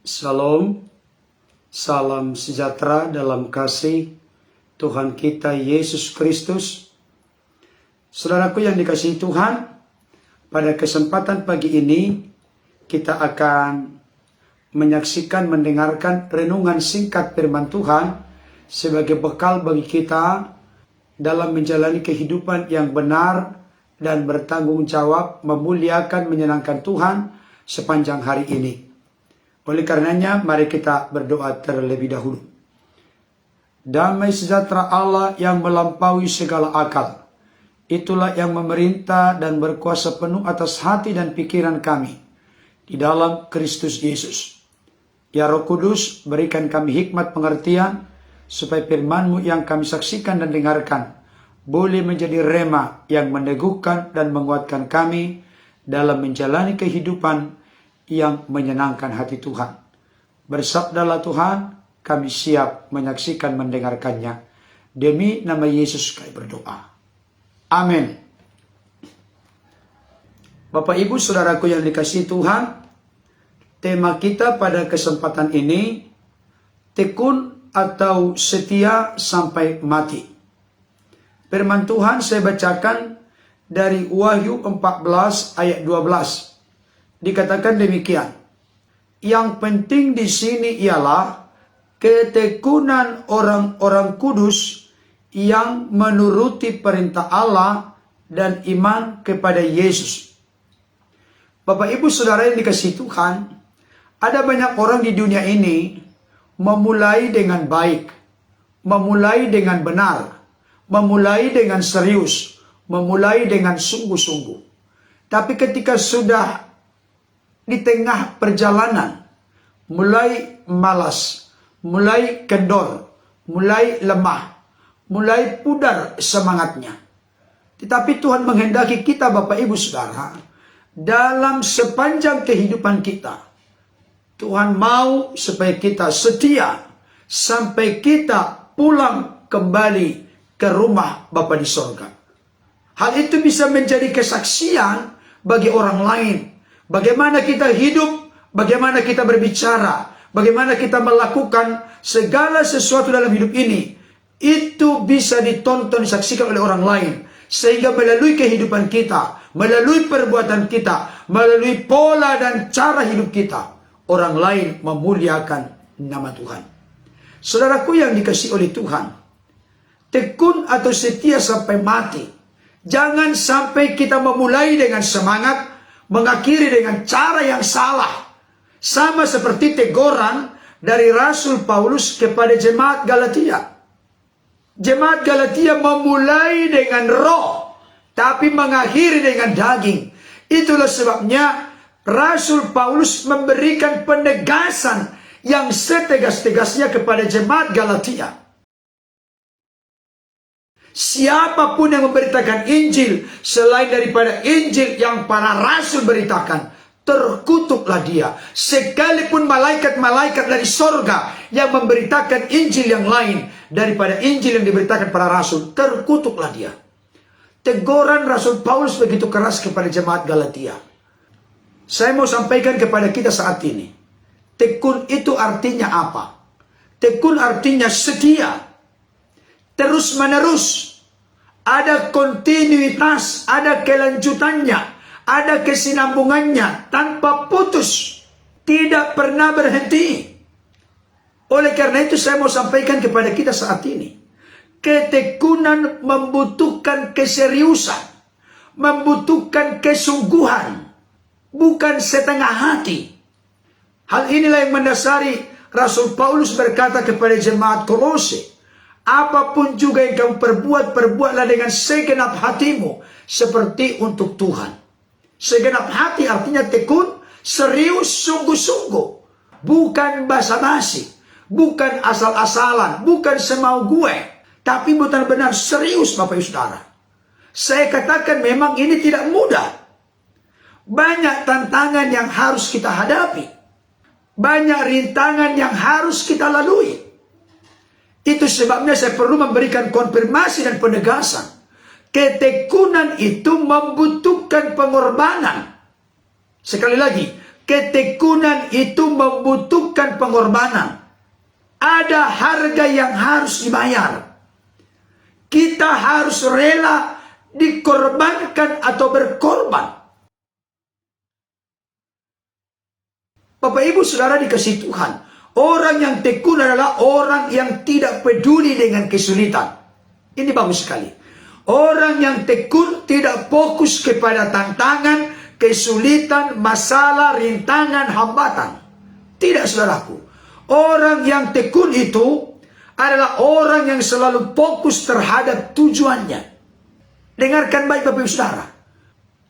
Shalom, salam sejahtera dalam kasih Tuhan kita Yesus Kristus. Saudaraku yang dikasihi Tuhan, pada kesempatan pagi ini kita akan mendengarkan renungan singkat firman Tuhan sebagai bekal bagi kita dalam menjalani kehidupan yang benar dan bertanggung jawab, memuliakan, menyenangkan Tuhan sepanjang hari ini. Oleh karenanya, mari kita berdoa terlebih dahulu. Damai sejahtera Allah yang melampaui segala akal, itulah yang memerintah dan berkuasa penuh atas hati dan pikiran kami di dalam Kristus Yesus. Ya Roh Kudus, berikan kami hikmat pengertian, supaya firman-Mu yang kami saksikan dan dengarkan boleh menjadi rema yang meneguhkan dan menguatkan kami dalam menjalani kehidupan yang menyenangkan hati Tuhan. Bersabdalah Tuhan, kami siap menyaksikan mendengarkannya. Demi nama Yesus kami berdoa. Amin. Bapak Ibu Saudaraku yang dikasihi Tuhan, tema kita pada kesempatan ini, tekun atau setia sampai mati. Firman Tuhan saya bacakan dari Wahyu 14 ayat 12. Dikatakan demikian. Yang penting di sini ialah ketekunan orang-orang kudus yang menuruti perintah Allah dan iman kepada Yesus. Bapak Ibu Saudara yang dikasihi Tuhan, ada banyak orang di dunia ini memulai dengan baik, memulai dengan benar, memulai dengan serius, memulai dengan sungguh-sungguh. Tapi ketika sudah di tengah perjalanan, mulai malas, mulai kendor, mulai lemah, mulai pudar semangatnya. Tetapi Tuhan menghendaki kita Bapak Ibu Saudara, dalam sepanjang kehidupan kita, Tuhan mau supaya kita setia sampai kita pulang kembali ke rumah Bapa di sorga. Hal itu bisa menjadi kesaksian bagi orang lain. Bagaimana kita hidup, bagaimana kita berbicara, bagaimana kita melakukan segala sesuatu dalam hidup ini. Itu bisa ditonton, disaksikan oleh orang lain. Sehingga melalui kehidupan kita, melalui perbuatan kita, melalui pola dan cara hidup kita, orang lain memuliakan nama Tuhan. Saudaraku yang dikasihi oleh Tuhan, tekun atau setia sampai mati. Jangan sampai kita memulai dengan semangat, mengakhiri dengan cara yang salah. Sama seperti teguran dari Rasul Paulus kepada jemaat Galatia. Jemaat Galatia memulai dengan roh, tapi mengakhiri dengan daging. Itulah sebabnya Rasul Paulus memberikan penegasan yang setegas-tegasnya kepada jemaat Galatia. Siapapun yang memberitakan Injil selain daripada Injil yang para rasul beritakan, terkutuklah dia. Sekalipun malaikat-malaikat dari sorga yang memberitakan Injil yang lain daripada Injil yang diberitakan para rasul, terkutuklah dia. Teguran Rasul Paulus begitu keras kepada jemaat Galatia. Saya mau sampaikan kepada kita saat ini, tekun itu artinya apa? Tekun artinya setia, terus menerus, ada kontinuitas, ada kelanjutannya, ada kesinambungannya, tanpa putus, tidak pernah berhenti. Oleh karena itu saya mau sampaikan kepada kita saat ini, ketekunan membutuhkan keseriusan, membutuhkan kesungguhan, bukan setengah hati. Hal inilah yang mendasari Rasul Paulus berkata kepada jemaat Kolose, apapun juga yang kamu perbuat, perbuatlah dengan segenap hatimu, seperti untuk Tuhan. Segenap hati artinya tekun, serius, sungguh-sungguh. Bukan basa-basi, bukan asal-asalan, bukan semau gue, tapi benar-benar serius Bapak Ibu Saudara. Saya katakan memang ini tidak mudah. Banyak tantangan yang harus kita hadapi. Banyak rintangan yang harus kita lalui. Itu sebabnya saya perlu memberikan konfirmasi dan penegasan. Ketekunan itu membutuhkan pengorbanan. Sekali lagi, ketekunan itu membutuhkan pengorbanan. Ada harga yang harus dibayar. Kita harus rela dikorbankan atau berkorban. Bapak Ibu Saudara dikasih Tuhan, orang yang tekun adalah orang yang tidak peduli dengan kesulitan. Ini bagus sekali. Orang yang tekun tidak fokus kepada tantangan, kesulitan, masalah, rintangan, hambatan. Tidak, saudaraku. Orang yang tekun itu adalah orang yang selalu fokus terhadap tujuannya. Dengarkan baik Bapak Ibu Saudara.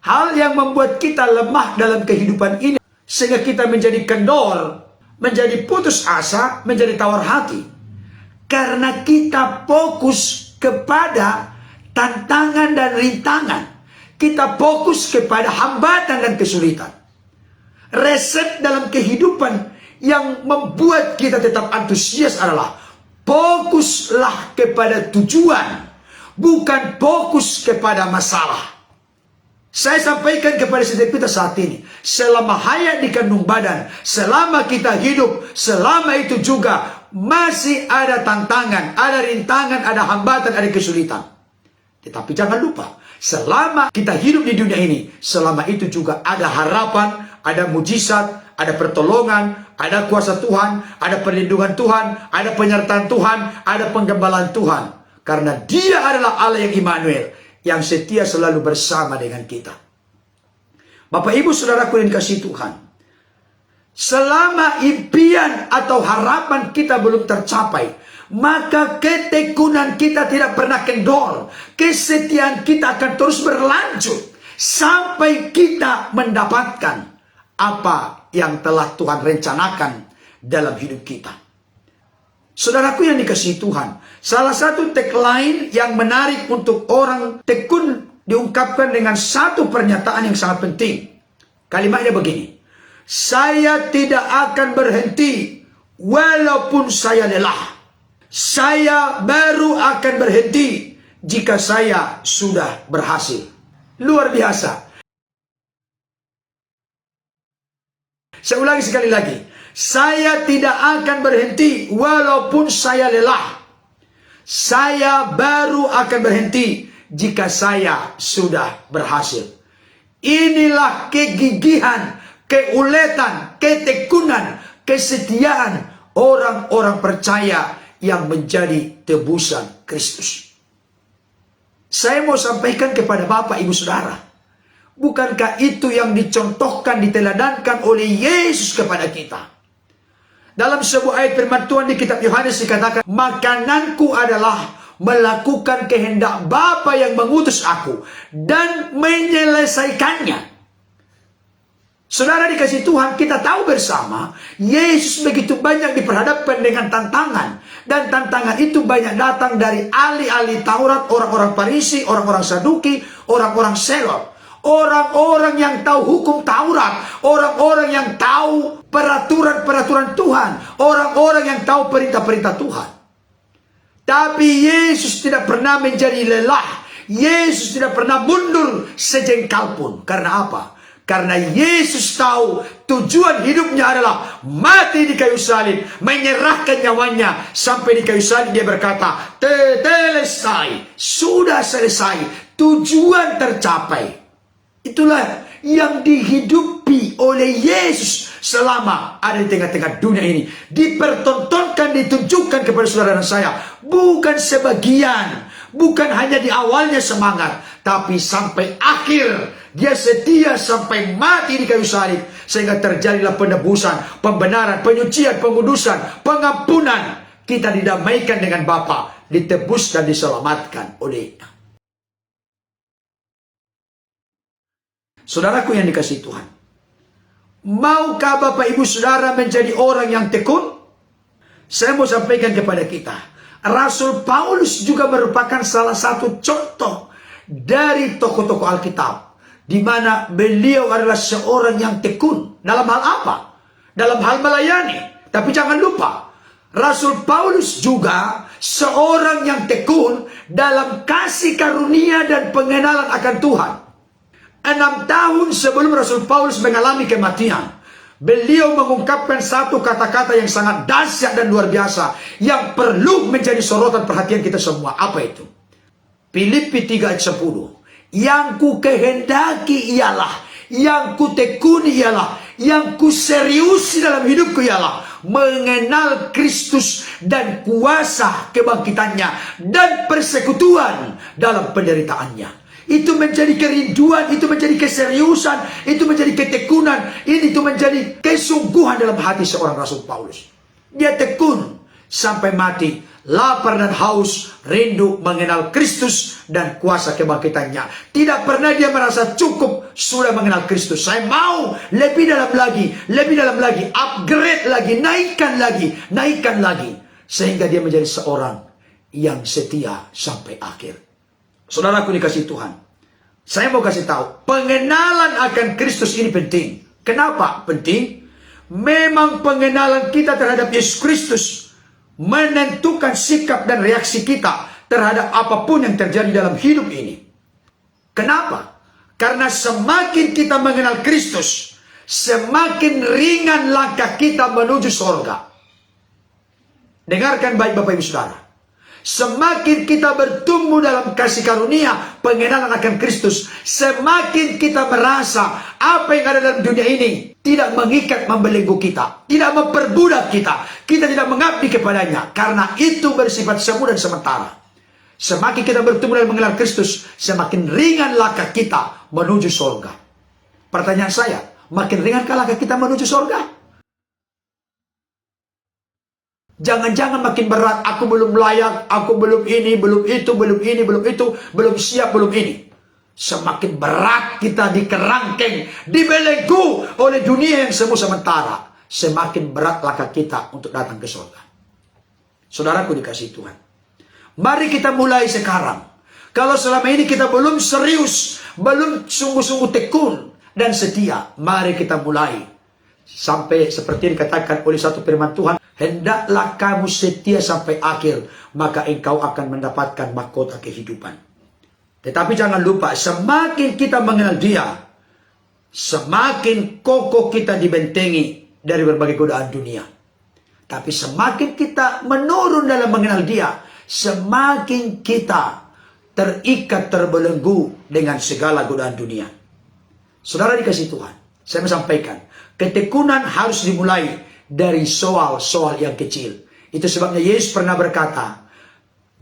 Hal yang membuat kita lemah dalam kehidupan ini, sehingga kita menjadi kendor, menjadi putus asa, menjadi tawar hati. Karena kita fokus kepada tantangan dan rintangan. Kita fokus kepada hambatan dan kesulitan. Resep dalam kehidupan yang membuat kita tetap antusias adalah fokuslah kepada tujuan, bukan fokus kepada masalah. Saya sampaikan kepada setiap kita saat ini, selama hayat di kandung badan, selama kita hidup, selama itu juga masih ada tantangan, ada rintangan, ada hambatan, ada kesulitan. Tetapi jangan lupa, selama kita hidup di dunia ini, selama itu juga ada harapan, ada mujizat, ada pertolongan, ada kuasa Tuhan, ada perlindungan Tuhan, ada penyertaan Tuhan, ada penggembalaan Tuhan. Karena Dia adalah Allah yang Immanuel, yang setia selalu bersama dengan kita. Bapak Ibu Saudaraku yang dikasihi Tuhan, selama impian atau harapan kita belum tercapai, maka ketekunan kita tidak pernah kendor. Kesetiaan kita akan terus berlanjut sampai kita mendapatkan apa yang telah Tuhan rencanakan dalam hidup kita. Saudaraku yang dikasihi Tuhan, salah satu tagline yang menarik untuk orang tekun diungkapkan dengan satu pernyataan yang sangat penting. Kalimatnya begini: saya tidak akan berhenti walaupun saya lelah. Saya baru akan berhenti jika saya sudah berhasil. Luar biasa. Saya ulangi sekali lagi. Saya tidak akan berhenti walaupun saya lelah. Saya baru akan berhenti jika saya sudah berhasil. Inilah kegigihan, keuletan, ketekunan, kesetiaan orang-orang percaya yang menjadi tebusan Kristus. Saya mau sampaikan kepada Bapak Ibu Saudara, bukankah itu yang dicontohkan, diteladankan oleh Yesus kepada kita? Dalam sebuah ayat firman Tuhan di kitab Yohanes dikatakan, makananku adalah melakukan kehendak Bapa yang mengutus aku dan menyelesaikannya. Saudara dikasih Tuhan, kita tahu bersama, Yesus begitu banyak diperhadapkan dengan tantangan. Dan tantangan itu banyak datang dari ahli-ahli Taurat, orang-orang Farisi, orang-orang Saduki, orang-orang Selot. Orang-orang yang tahu hukum Taurat, orang-orang yang tahu peraturan-peraturan Tuhan, orang-orang yang tahu perintah-perintah Tuhan. Tapi Yesus tidak pernah menjadi lelah. Yesus tidak pernah mundur sejengkal pun. Karena apa? Karena Yesus tahu tujuan hidupnya adalah mati di kayu salib, menyerahkan nyawanya. Sampai di kayu salib dia berkata, tetelestai, sudah selesai, tujuan tercapai. Itulah yang dihidupi oleh Yesus selama ada di tengah-tengah dunia ini. Dipertontonkan, ditunjukkan kepada saudara dan saya. Bukan sebagian, bukan hanya di awalnya semangat, tapi sampai akhir. Dia setia sampai mati di kayu salib, sehingga terjadilah penebusan, pembenaran, penyucian, pengudusan, pengampunan. Kita didamaikan dengan Bapa, ditebus dan diselamatkan oleh-Nya. Saudaraku yang dikasihi Tuhan, maukah Bapak Ibu Saudara menjadi orang yang tekun? Saya mau sampaikan kepada kita, Rasul Paulus juga merupakan salah satu contoh dari tokoh-tokoh Alkitab, di mana beliau adalah seorang yang tekun. Dalam hal apa? Dalam hal melayani. Tapi jangan lupa, Rasul Paulus juga seorang yang tekun dalam kasih karunia dan pengenalan akan Tuhan. 6 tahun sebelum Rasul Paulus mengalami kematian, Beliau mengungkapkan satu kata-kata yang sangat dahsyat dan luar biasa, yang perlu menjadi sorotan perhatian kita semua. Apa itu? Filipi 3 ayat 10. Yang ku kehendaki ialah, yang ku tekuni ialah, yang ku seriusi dalam hidupku ialah mengenal Kristus dan kuasa kebangkitannya dan persekutuan dalam penderitaannya. Itu menjadi kerinduan, itu menjadi keseriusan, itu menjadi ketekunan, itu menjadi kesungguhan dalam hati seorang Rasul Paulus. Dia tekun sampai mati, lapar dan haus, rindu mengenal Kristus dan kuasa kebangkitannya. Tidak pernah dia merasa cukup sudah mengenal Kristus. Saya mau lebih dalam lagi, upgrade lagi, naikkan lagi. Sehingga dia menjadi seorang yang setia sampai akhir. Saudaraku dikasih Tuhan, saya mau kasih tahu, pengenalan akan Kristus ini penting. Kenapa penting? Memang pengenalan kita terhadap Yesus Kristus menentukan sikap dan reaksi kita terhadap apapun yang terjadi dalam hidup ini. Kenapa? Karena semakin kita mengenal Kristus, semakin ringan langkah kita menuju surga. Dengarkan baik Bapak Ibu Saudara. Semakin kita bertumbuh dalam kasih karunia pengenalan akan Kristus, semakin kita merasa apa yang ada dalam dunia ini tidak mengikat, membelenggu kita, tidak memperbudak kita tidak mengabdi kepadanya, karena itu bersifat semu dan sementara. Semakin kita bertumbuh dalam mengenal Kristus, semakin ringan langkah kita menuju surga. Pertanyaan saya, makin ringankah langkah kita menuju surga? Jangan-jangan makin berat, aku belum layak, aku belum ini, belum itu, belum siap, belum ini. Semakin berat kita dikerangkeng, dibelenggu oleh dunia yang semu sementara, semakin berat langkah kita untuk datang ke surga. Saudaraku dikasih Tuhan, mari kita mulai sekarang. Kalau selama ini kita belum serius, belum sungguh-sungguh tekun dan setia, mari kita mulai. Sampai seperti dikatakan oleh satu firman Tuhan, hendaklah kamu setia sampai akhir, maka engkau akan mendapatkan mahkota kehidupan. Tetapi jangan lupa, semakin kita mengenal Dia, semakin kokoh kita dibentengi dari berbagai godaan dunia. Tapi semakin kita menurun dalam mengenal Dia, semakin kita terikat, terbelenggu dengan segala godaan dunia. Saudara dikasih Tuhan, saya menyampaikan, ketekunan harus dimulai dari soal-soal yang kecil. Itu sebabnya Yesus pernah berkata,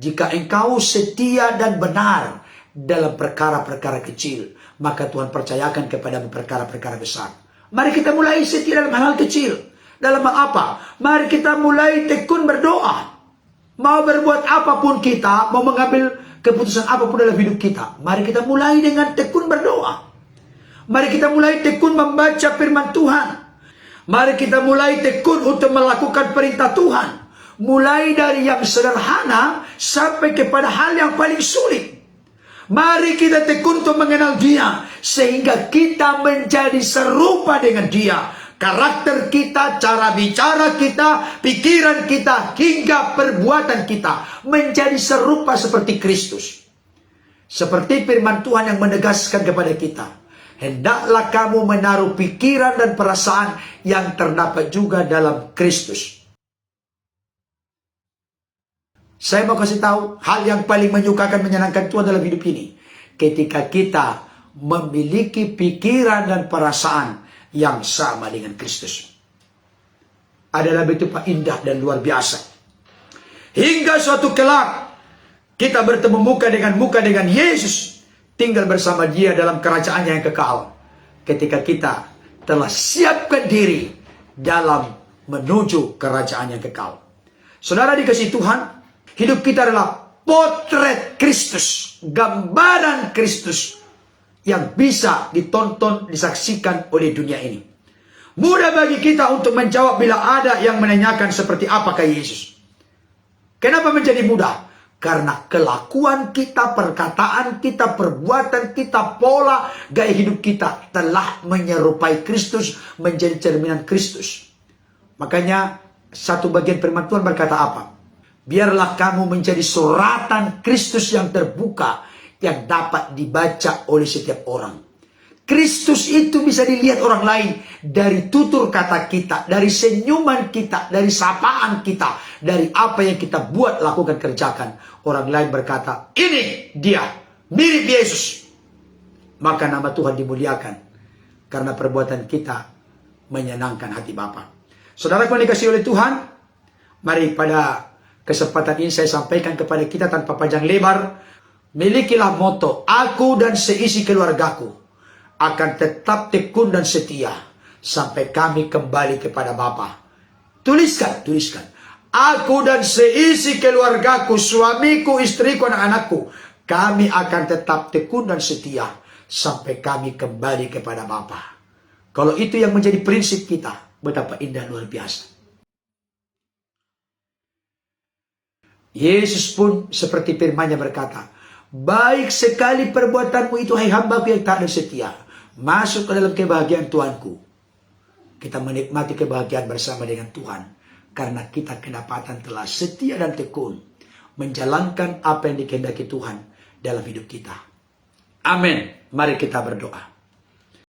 jika engkau setia dan benar dalam perkara-perkara kecil, maka Tuhan percayakan kepadamu perkara-perkara besar. Mari kita mulai setia dalam hal-hal kecil. Dalam hal apa? Mari kita mulai tekun berdoa. Mau berbuat apapun kita, mau mengambil keputusan apapun dalam hidup kita, mari kita mulai dengan tekun berdoa. Mari kita mulai tekun membaca firman Tuhan. Mari kita mulai tekun untuk melakukan perintah Tuhan. Mulai dari yang sederhana sampai kepada hal yang paling sulit. Mari kita tekun untuk mengenal Dia, sehingga kita menjadi serupa dengan Dia. Karakter kita, cara bicara kita, pikiran kita, hingga perbuatan kita menjadi serupa seperti Kristus. Seperti firman Tuhan yang menegaskan kepada kita, hendaklah kamu menaruh pikiran dan perasaan yang terdapat juga dalam Kristus. Saya mau kasih tahu hal yang paling menyukakan, menyenangkan Tuhan dalam hidup ini, ketika kita memiliki pikiran dan perasaan yang sama dengan Kristus. Adalah betapa indah dan luar biasa. Hingga suatu kelak kita bertemu muka dengan Yesus, tinggal bersama Dia dalam kerajaannya yang kekal. Ketika kita telah siapkan diri dalam menuju kerajaan yang kekal. Saudara dikasih Tuhan, hidup kita adalah potret Kristus, gambaran Kristus yang bisa ditonton, disaksikan oleh dunia ini. Mudah bagi kita untuk menjawab bila ada yang menanyakan seperti apakah Yesus. Kenapa menjadi mudah? Karena kelakuan kita, perkataan kita, perbuatan kita, pola gaya hidup kita telah menyerupai Kristus, menjadi cerminan Kristus. Makanya satu bagian firman Tuhan berkata apa? Biarlah kamu menjadi suratan Kristus yang terbuka, yang dapat dibaca oleh setiap orang. Kristus itu bisa dilihat orang lain, dari tutur kata kita, dari senyuman kita, dari sapaan kita, dari apa yang kita buat, lakukan, kerjakan. Orang lain berkata, ini dia, mirip Yesus. Maka nama Tuhan dimuliakan. Karena perbuatan kita menyenangkan hati Bapa. Saudara yang dikasihi oleh Tuhan, mari pada kesempatan ini saya sampaikan kepada kita tanpa panjang lebar, milikilah moto, aku dan seisi keluargaku akan tetap tekun dan setia sampai kami kembali kepada Bapa. Tuliskan. Aku dan seisi keluargaku, suamiku, istriku, anak-anakku, kami akan tetap tekun dan setia sampai kami kembali kepada Bapa. Kalau itu yang menjadi prinsip kita, betapa indah luar biasa. Yesus pun seperti firman-Nya berkata, baik sekali perbuatanmu itu, hai hambaku yang taat dan setia. Masuk ke dalam kebahagiaan Tuhanku. Kita menikmati kebahagiaan bersama dengan Tuhan. Karena kita kedapatan telah setia dan tekun menjalankan apa yang dikehendaki Tuhan dalam hidup kita. Amin. Mari kita berdoa.